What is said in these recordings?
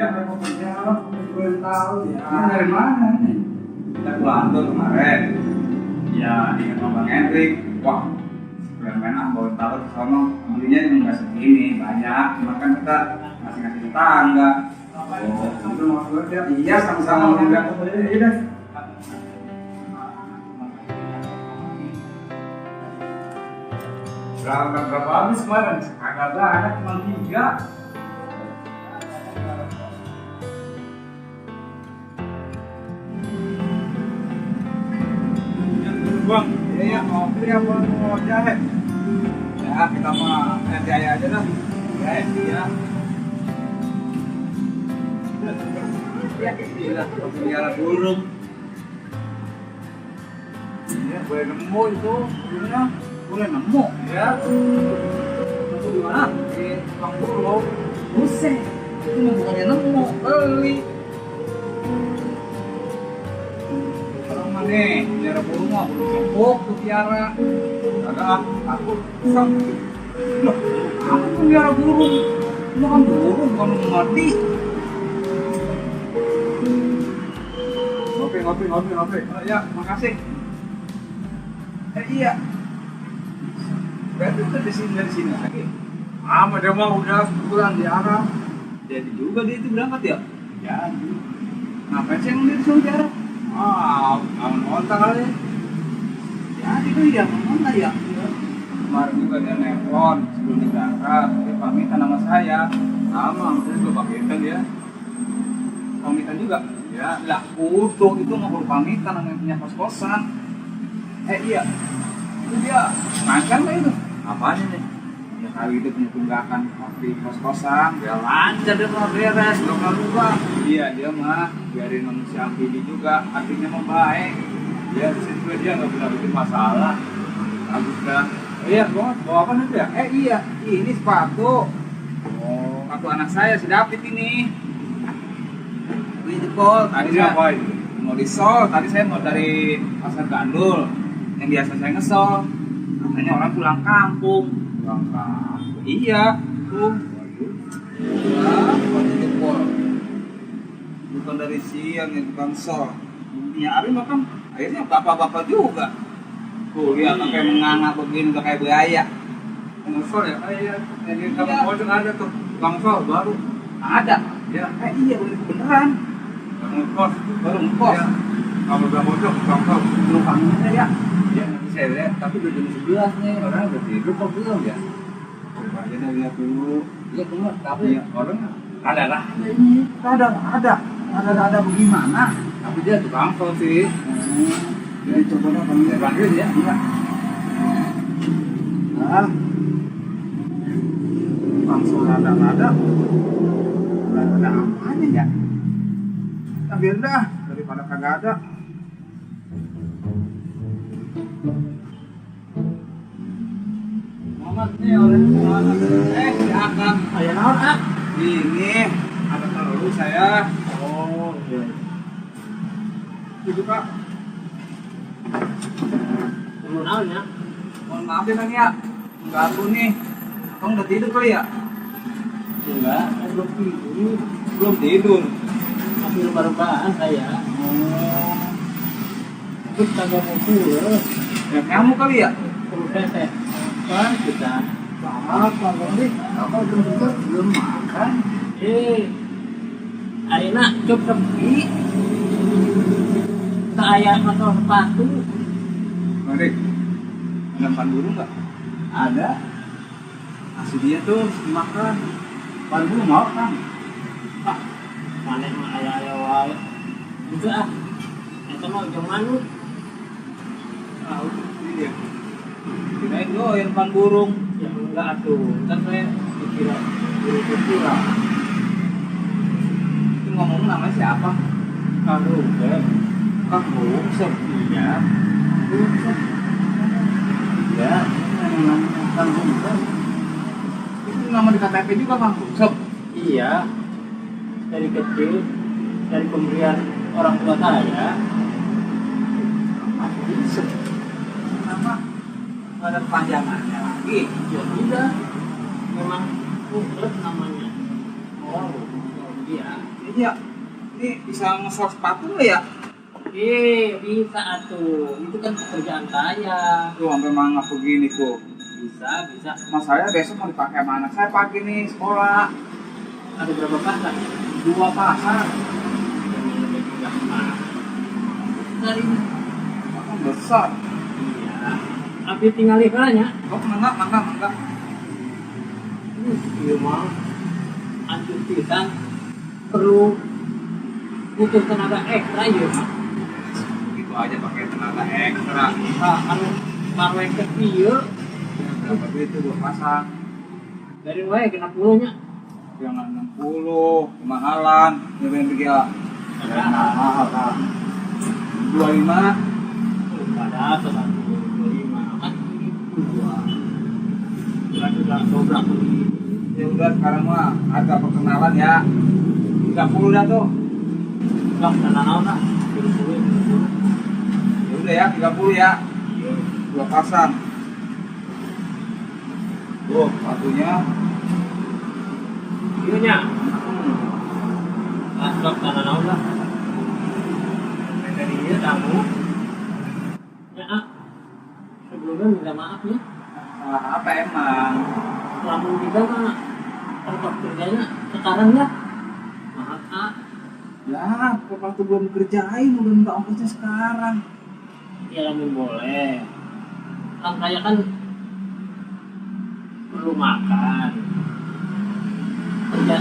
Ya, mau kerja, gue tahu ya. Ini dari mana nih? Kita Kulantur kemarin. Ya, ingat sama Bang Hendrik. Wah, yang main bawa tahu ke sono. Belinya cuma nggak segini, banyak. Cuma kan kita ngasih tetangga. Oh, itu maksudnya? Iya, sama-sama juga. Iya deh. Berapa habis kemarin? Agak banyak, cuma 3. Bang, iya kopi apa mau jahe? Ya kita mah jahe aja dah. Jahe ya. Ya gila, pelihara burung. Iya, boleh nemu itu burungnya, boleh nemu. Ya. Nemu di mana? Di Bang Burung. Buset, itu mah bukannya nemu, beli. Nih, pelihara burung mah burung kepok tuh piara. Agak aku sang. Loh, aku pelihara burung. Lu kan burung bukan mati. Ngopi. Oh, ya, makasih. Iya. Berarti udah dari sini lagi. Dia mah udah sebulan di Arab. Jadi juga dia itu berangkat ya? Jadi. Ngapain sih yang dia disuruh di Arab? Aman ontak kali. Ya, itu ya, ontak ya. Kemarin juga dia nelpon sebelum berangkat, dia pamitan sama saya. Sama, saya juga pamitan dia. Pamitan juga? Ya, lah kudu itu nggak perlu pamitan sama yang punya kos-kosan. Iya, itu dia makan lah itu. Apaan ini? Ya kali itu punya tunggakan di kos-kosan, dia lancar dia mau beres, luka-luka. Iya, dia mah biarin manusia amphibia juga, artinya mau baik. Ya, di situ dia nggak pernah bikin masalah. Bagus dah. Iya, bawa apa nanti ya? Iya, ini sepatu. Oh, sepatu anak saya si David ini. Ini jempol. Tadi saya mau disol. Tadi saya mau dari pasar Gandul. Yang biasa saya ngesol. Katanya orang pulang kampung. Pulang kampung. Iya, tuh. Ini jempol. Bukan dari siang ya, bukan sol. Punya Ari makan akhirnya bapak-bapak juga. Tuh lihat kayak menganga begini udah kayak buaya. Sol ya? Iya. Ini kamu pojok ada tuh. Bang sol baru. Ada. Ya. Iya beneran. Baru ngekos. Ya. Kamu udah pojok, Bang sol. Numpangnya ya. Ya nanti saya lihat. Tapi udah jam 11 nih. Orang udah tidur kok belum ya? Coba aja dah lihat dulu. Iya bener. Tapi ya, orang ada lah. Ini ada bagaimana? Tapi dia tukang sol sih. Jadi coba dah kami panggil ya. Iya. Nah, langsung ada apanya ya? Ambil dah daripada kagak ada. Mamat nih orang mana? Si Akang. Ayah naon ah? Ini ada telur saya. Oh iya. Itu Kak. Mau naon ya? Mohon maaf ya Kang ya. Ganggu nih. Kamu udah tidur kali ya? Enggak, saya belum tidur. Belum tidur. Masih lebar-lebaran saya. Oh. Terus kagak mau pulang. Ya kamu kali ya? Perlu teteh. Kan kita. Apa nih? Apa belum makan? Ayeuna cuk sepi. Tak aya motor sepatu. Mari. Ada pan burung nggak? Ada. Asli dia tuh makan. Pan burung mau kan? Pak, mana mah aya wae. Itu ah. Eta mah jeung manuk. Tahu ini dia. Kirain doyan pan burung. Ya enggak atuh. Kan saya dikira burung kurang. Itu ngomong namanya siapa? Kalau kan Kang Bungsep. iya. Bungsep. Ya, Kang Bungsep. Itu nama di KTP juga Kang Bungsep. iya. Dari kecil, dari pemberian orang tua saya. Bungsep. Nama ada panjangannya lagi. Ya udah, memang Bungsep namanya. Oh. Iya. Iya. Ini bisa ngesor sepatu nggak ya? Bisa atuh. Itu kan pekerjaan saya. Tuh sampai mangap begini tuh. Bisa. Mas saya besok mau dipakai sama anak saya pagi nih sekolah. Ada berapa pasang? 2 pasang. Dari ini. Pasang besar. Iya. Tapi tinggal ikannya. Oh, mangga. Iya mah. Anjur pisan. Perlu butuh tenaga ekstra ya mah. Gitu aja pakai tenaga ekstra. Anu marwek ke ieu Berapa duit itu 2 pasang? dari wae kena puluhnya. Jangan 60, kemahalan. Ini yang dia. Mahal kan. 25. Pada 125 kan ini 2. Kan udah dobrak begini. Ya udah sekarang mah harga perkenalan ya. 30 dah tuh. Enggak naon lah. Ya udah ya 30 ya. 2 pasang. Tuh, satunya. Iya nya. Asok naon lah. Dari dia kamu. Ya, sebelumnya minta maaf ya. Salah apa emang? Kamu juga mah tempat kerjanya sekarang ya. Maaf ah. Ya, kok waktu belum kerjain udah minta ongkosnya sekarang. Ya lamun boleh. Kan saya kan perlu makan. Kerja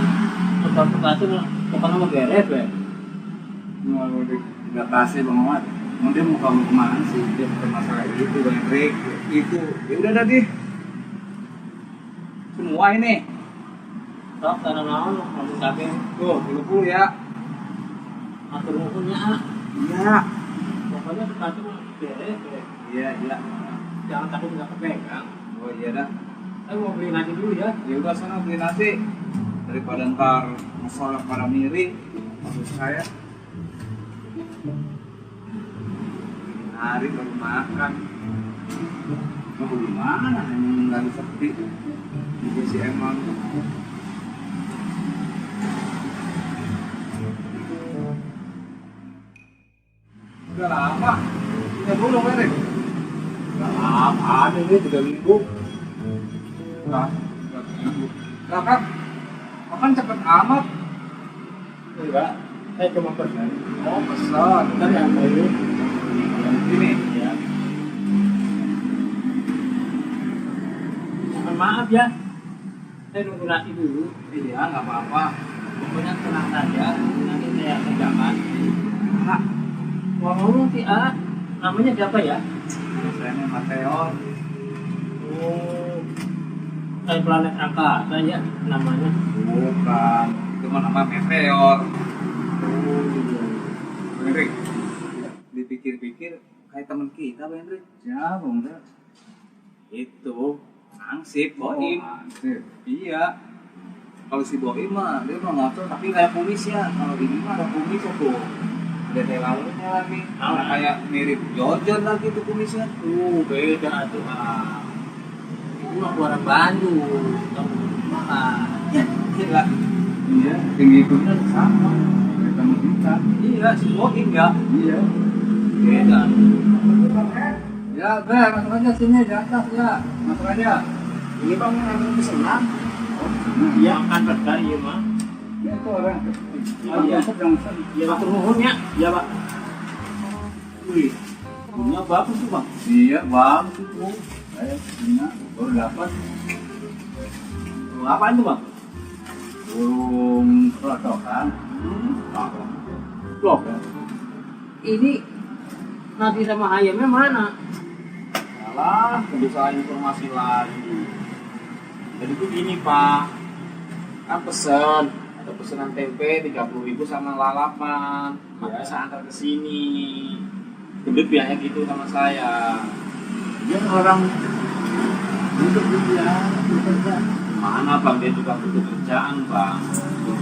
tempat itu pokoknya mau beres ya. Mau tidak kasih Bang Ahmad. Mau dia mau kamu kemana sih? Dia bukan masalah itu Bang Hendrik. Itu, ya udah tadi. Semua ini. Sok karena naon kamu kabeh Tuh, 30 ya. atur nuhunnya ah. Iya. Pokoknya sepatu mah beres ya. Iya. Jangan takut nggak kepegang. Oh iya dah. Saya mau beli nasi dulu ya. Ya udah sana beli nasi. Daripada ntar masalah pada miring. Maksud saya. Hari baru makan. Mau gimana? Emang lagi sepi. Jadi si emang. Udah lama. Punya dulu merek. Nggak apa ada ini 3 minggu. Nah, kan makan cepet amat. Enggak, saya cuma pesan. Oh, pesan. Ntar yang baru. Ini. Ya. Mohon maaf ya. Saya nunggu nasi dulu. Iya, nggak apa-apa. Pokoknya tenang saja. Nanti saya kerjakan. Ah, Ngomong sih ah, namanya siapa ya? saya ini Mateo. Oh, kayak planet angkasa ya namanya. Bukan, cuma nama Meteor. Oh, iya. Bang Hendrik, dipikir-pikir kayak teman kita, Bang Hendrik. Ya, Bang Hendrik. Itu Ansip, Boim. Ansip. Iya. Kalau si Boim mah dia mah ngocor tapi kayak kumis ya. Kalau ini mah ada kumis tuh. Ada lalunya lagi. Kayak mirip Jordan lagi tuh kumisnya. Beda tuh ah. Itu mah orang Bandung. Kamu makan. Ya, gila. Iya, tinggi hidungnya sama. Kayak teman kita. Iya, si Boim ya. Iya. Beda. Ya, Ber, masuk aja sini di atas ya. Masuk aja. Ini bang yang pesanan. Iya, akan berkah iya mah. Ya, itu orang. Oh, iya. Iya, atur nuhun ya. Iya, Pak. Wih, punya bagus tuh, Bang. Iya, bagus itu. Saya punya baru dapat. Apaan tuh, Bang? Burung pelotokan. Loh, ini nasi sama ayamnya mana? Salah, bisa informasi lagi. Jadi begini Pak, kan pesen ada pesanan tempe 30.000 sama lalapan, makanya saya antar ke sini. Gendut biasanya gitu sama saya. Dia orang butuh kerja, bekerja. Mana Bang, dia juga butuh kerjaan Bang.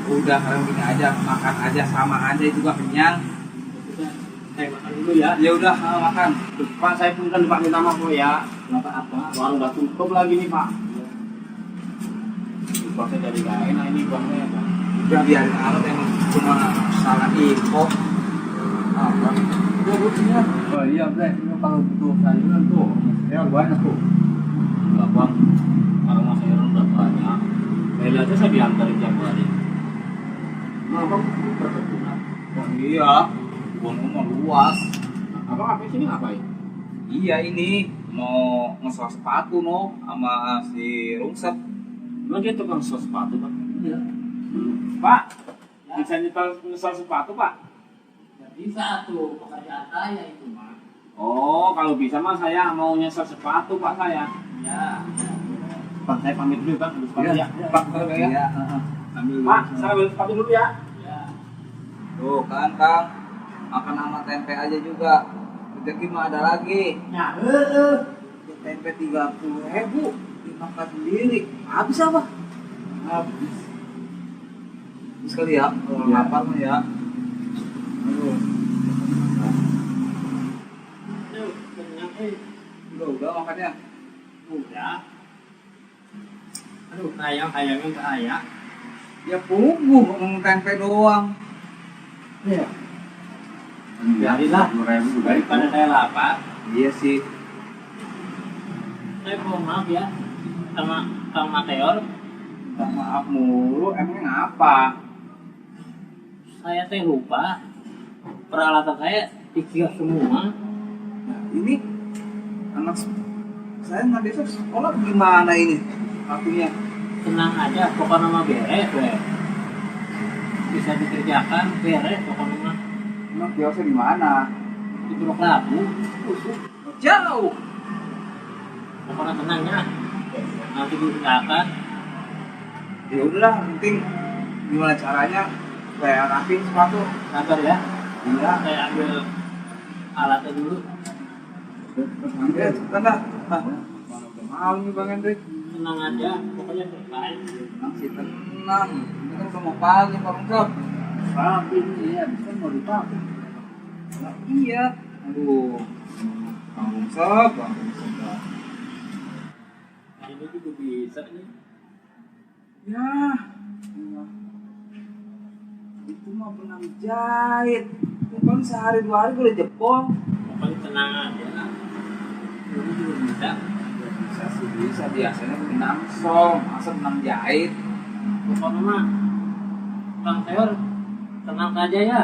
Udah sekarang gini aja, makan aja sama aja juga kenyang. Saya makan dulu ya. Ya udah, makan. Pak, saya pun kan Pak minta maaf ya. Kenapa apa? Warung udah tutup lagi nih Pak. Uang saya dari gak enak ini uangnya Pak. Udah biarin alat yang cuma salah info. Apa? Udah buktinya. Oh iya Bre, ini kalau butuh sayuran tuh, ya banyak tuh. Enggak bang, kalau mas sayuran udah banyak. Saya aja saya diantarin tiap hari. Nah bang, perkebunan. Oh iya, kebun rumah luas. Abang apa sini ngapain? Iya ini mau ngesel sepatu no sama si Rungsep. Emang dia tukang ngesel sepatu bang? Iya. Pak, bisa ngesel sepatu pak? Ya bisa tuh, pekerjaan saya itu mah. Oh, kalau bisa mah saya mau nyesel sepatu pak saya. Ya, Pak, saya pamit dulu bang, ambil sepatu ya. Pak, ya. iya. Ambil dulu. Pak, saya ambil sepatu dulu ya. ya. Tuh kan Kang, makan sama tempe aja juga. Rezeki mah ada lagi. Nah, Tempe 30.000 dimakan sendiri. Habis apa? habis. Habis kali ya, kalau Iya. lapar mah ya. Aduh, Aduh, kenyang udah makannya. udah. Aduh, ayamnya ke ayam. Ya puguh ngomong tempe doang. Iya. Biarinlah, 10.000 juga Daripada saya lapar, Iya sih. saya mohon maaf ya sama Kang Mateor. Minta maaf mulu, emangnya apa? Saya teh lupa peralatan saya dikios semua. Nah, ini anak saya nggak besok sekolah gimana ini? Akunya. Tenang aja, pokoknya mah beres, we. Bisa dikerjakan, beres pokoknya mah. Emang kiosnya di mana? Di Purwok Labu, Jauh. pokoknya tenangnya. Nanti dikerjakan. Ya udahlah, penting gimana caranya kayak rapi sepatu. Sabar ya. Iya. Saya ambil alatnya dulu. Ambil cepetan dah. Mana udah malam nih Bang Hendrik. Tenang aja, pokoknya selesai. Tenang sih tenang. Ini kan udah mau pagi Pak Rungsep. Tapi ini ya, bisa mau dipakai. Nah, iya. Aduh. Bang Rungsep, Bang Rungsep. Ini juga bisa nih. Ya. Allah. Itu mah benang jahit. Itu kan sehari 2 hari gue udah jebol. Pokoknya tenang aja. Ini juga bisa. Bisa sih bisa, biasanya benang som, masa benang jahit. Pokoknya mah Kang Teor tenang saja ya.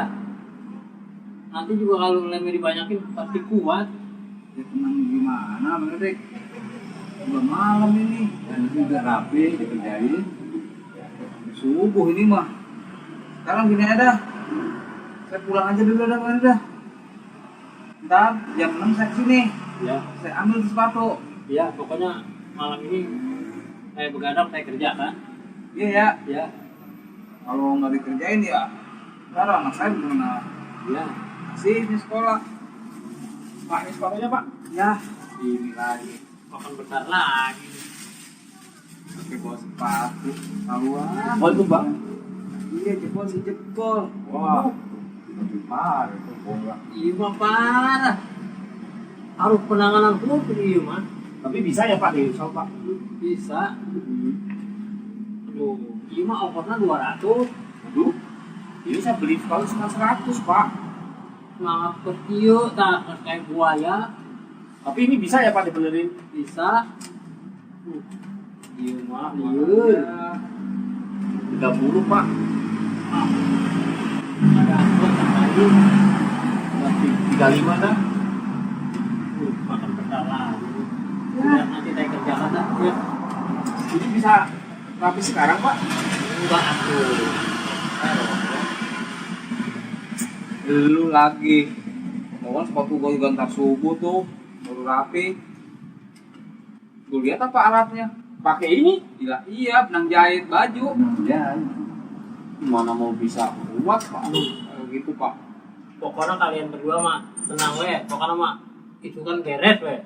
Nanti juga kalau lemnya dibanyakin pasti kuat. Ya tenang gimana Bang Hendrik? Udah malam ini. Dan itu udah rapi, dikerjain. Subuh ini mah. Sekarang gini aja. Saya pulang aja dulu dah Bang Hendrik dah. Ntar jam 6 saya kesini. Ya, Saya ambil sepatu. ya pokoknya malam ini saya begadang, saya kerjakan. Iya ya. Ya, Kalau nggak dikerjain ya ntar anak saya gimana? ya. Masih di sekolah. Pak, ini sepatunya pak. Ya, ini lagi. Makan besar lagi. Pakai bawa sepatu. Taruhan. Oh itu bang. Iya, jebol si jebol. Wah, lebih parah itu bola. Iya mah parah. Harus penanganan khusus iya mah. Tapi bisa ya pak di shop pak? Bisa. Aduh, iya mah ongkosnya 200. Aduh, ini saya beli sekali cuma 100 pak. Semangat kecil, tak kayak buaya. Tapi ini bisa ya pak dibenerin? Bisa. Iya mah, Iya. 30 pak. ada angkot lagi. Nanti 35 dah. Makan besar lagi. Udah nanti saya kerjakan dah. Ya. Ini bisa rapi sekarang pak? Enggak atuh. Lu lagi. Mau sepatu gua juga ntar subuh tuh. Baru rapi. Lu lihat apa alatnya? Pakai ini? Gila, iya, benang jahit baju. Ya. Mana mau bisa kuat pak? Kalau gitu, Pak. Pokoknya kalian berdua mah senang we. Pokoknya mah itu kan beres we.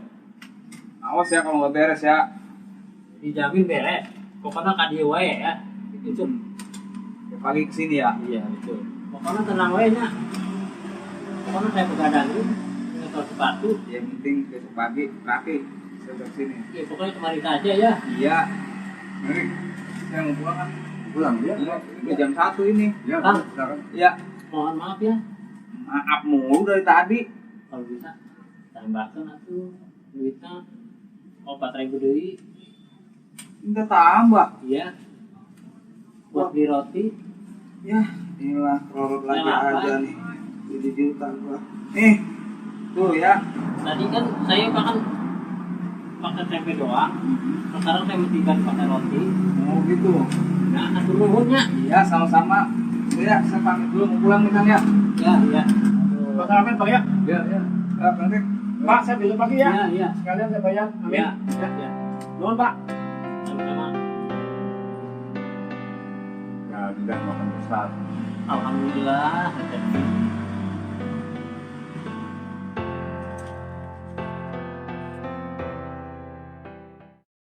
Awas ya kalau nggak beres ya. Dijamin beres. Pokoknya kadieu wae ya. Itu. Pagi kesini ya. Iya, betul. Pokoknya tenang we nya. Pokoknya saya begadang dulu. Nyetor sepatu. Yang penting besok pagi rapi. Saya ke sini. Ya pokoknya kemarin saja ya. Iya. Hendrik, saya mau pulang kan? Pulang ya. Udah jam 1 ini. Ya, Bang. silakan. Ya, Mohon maaf ya. maaf mulu dari tadi. Kalau bisa tambahkan atuh duitnya 4.000 deui. Minta tambah. Iya. Buat beli roti. Ya, inilah rorot lagi Yang apa? aja nih. 7 juta gua. Nih. Tuh ya. Tadi kan saya bahkan pakai tempe doang. Sekarang saya mesti pakai roti. Oh gitu. Nah, atur nuhunnya. Iya, sama-sama. Ya, saya pamit dulu mau pulang nih Kang ya. Ya, ya. Pak Salamet, Pak ya. Ya, ya. Nanti. Pak, saya besok pagi ya. Ya, ya. Sekalian saya bayar. Amin. Ya, ya. Nuhun, Pak. Sama-sama. Ya, sudah makan besar. Alhamdulillah.